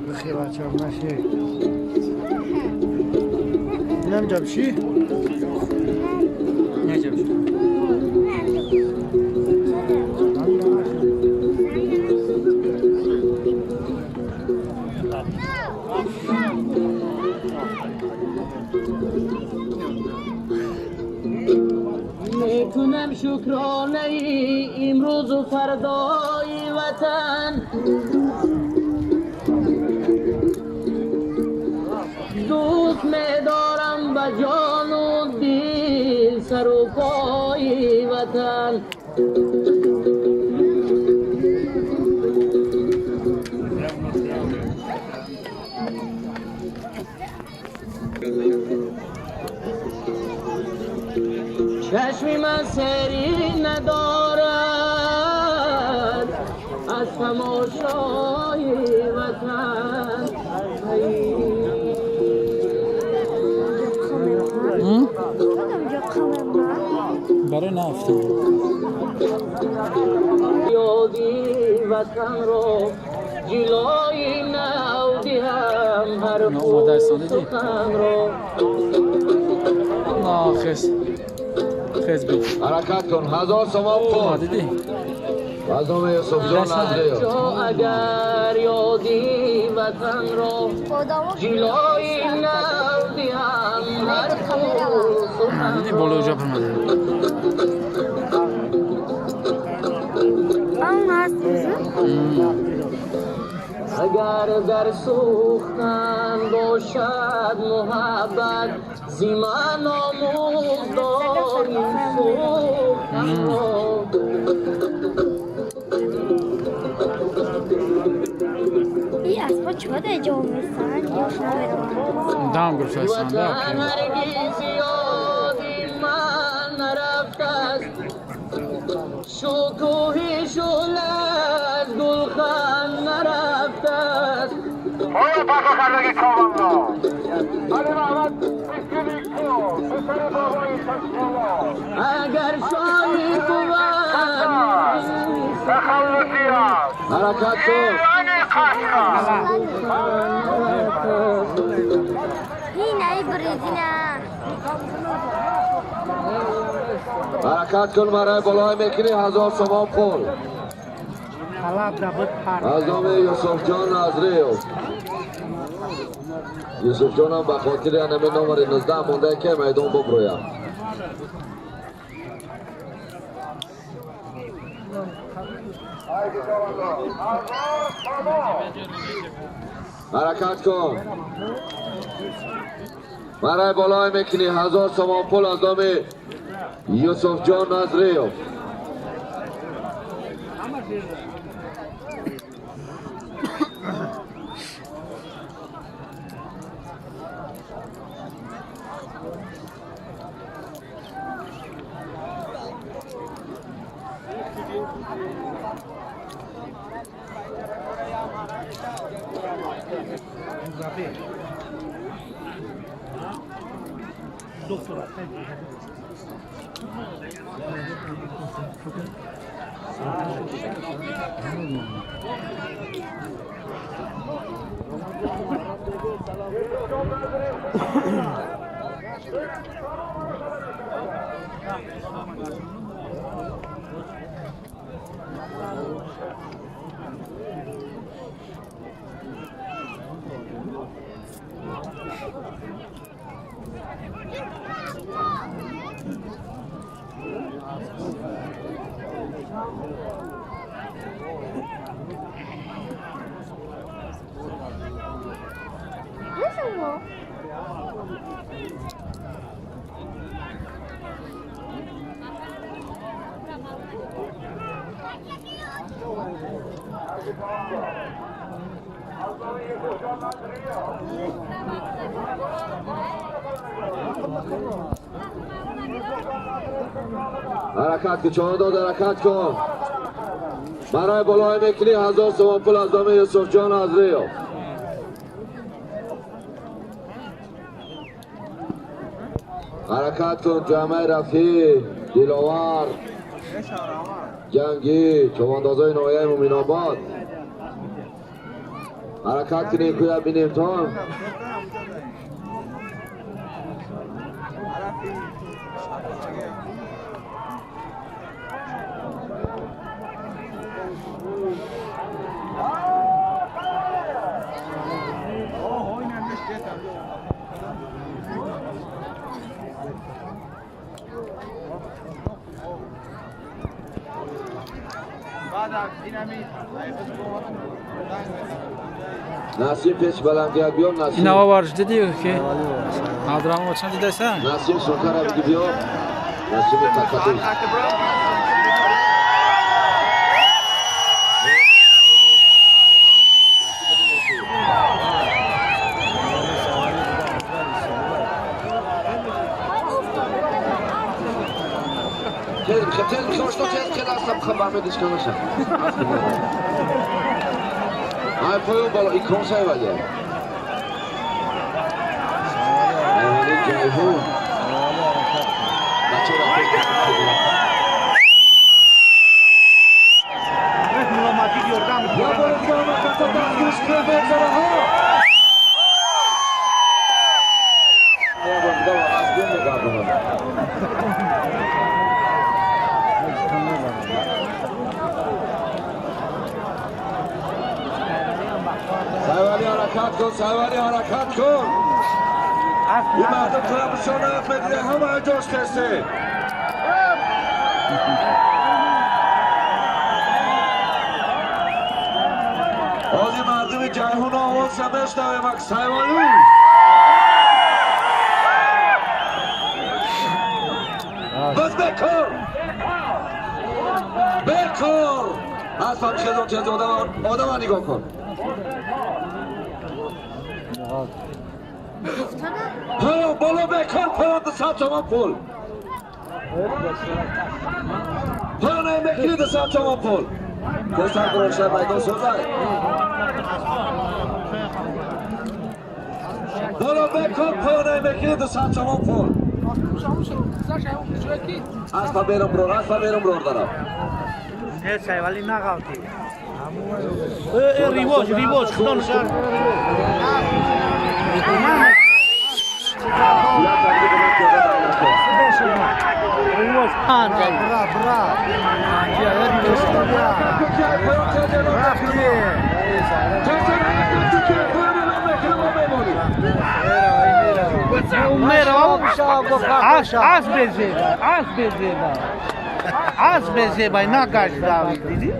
بخیر بچه هم نشه اینم جمشی؟ نه جمشی میکنم شکرانه امروز و فردای وطن دوست میدارم به جان و دل سر و پای وطن چشمی من سری ندارد از تماشای وطن برای نفتم یادی وطن رو جلوی نودی هم هر سخن رو خیز بید حرکت کن 1000 تومان پول دیدی مردم یوسف جان نظریه اگر یادی وطن رو جلوی نودی هم هر سخن دیدی بالا اجاب اومده اگر در سوختن باشد محبت زیمان آموز داریم سوختن این اسبا چه باید اجام میستن یا شما برمان دام گفت هستن وطن هرگز یادی من نرفت است شکوهی شلت گلخن نرفت است Oye, paso carne comando. Hadi Mehmet, bisküvi kilo. Sesleri babayı saçmalı. اگر شاهی بود Takallısıyaz. حرکت کن Yani kaşka. این ای بریزینه حرکت کن برای بالای میکنی 1000 تومان پول حلب نبود پرد مردم یوسف جان نظریه یوسف جان هم به خاطر انمی نمر 19 مونده که میدون ببرویم حرکت کن برای بالای میکنی 1000 تومان پول از نام یوسف جان نظریه حرکت که چهار داد حرکت کن برای بالای میکنی 1000 تومان پول از نام یوسف جان نظریه حرکت کن جامعه رفیع دلاور جنگی چواندازای نایه مومین آباد حرکت کنیم که بینیم تا نسیم پیش بلندی بیار این نسیم هوا بارش دیدی که آدرام بچن دیده سن نسیم سوکر بگی بیار نسیم تکتیش خیلی میخواست تو خیلی هستم خبر میدیش که نشم های پایون بالا این کنسه ولی ایوانی جایهون بچه را پیش یا بالا دیگه کتا دستگوش که بگذاره ها یا بالا از بین نگردم سایوانی حرکت کن سایوانی حرکت کن این مردم طرفشان رفت بدیده همه جاش کسته آزی مردم جایهون آواز سمشت نویمک سایوانی بس بکر بکر از فهم خیزون چیز آدم ها نگاه کن پایان بالا بکن پایان دو ساعت تومان پول پایان این بکنی دو ساعت تومان پول دستان بروشتر میدان سوزای بالا بکن پایان این بکنی دو ساعت تومان پول از پا بیرم برور دارم سایوالی نگاوتی ریواج خدا نشان از بزیبای نگشت داوید دیدی؟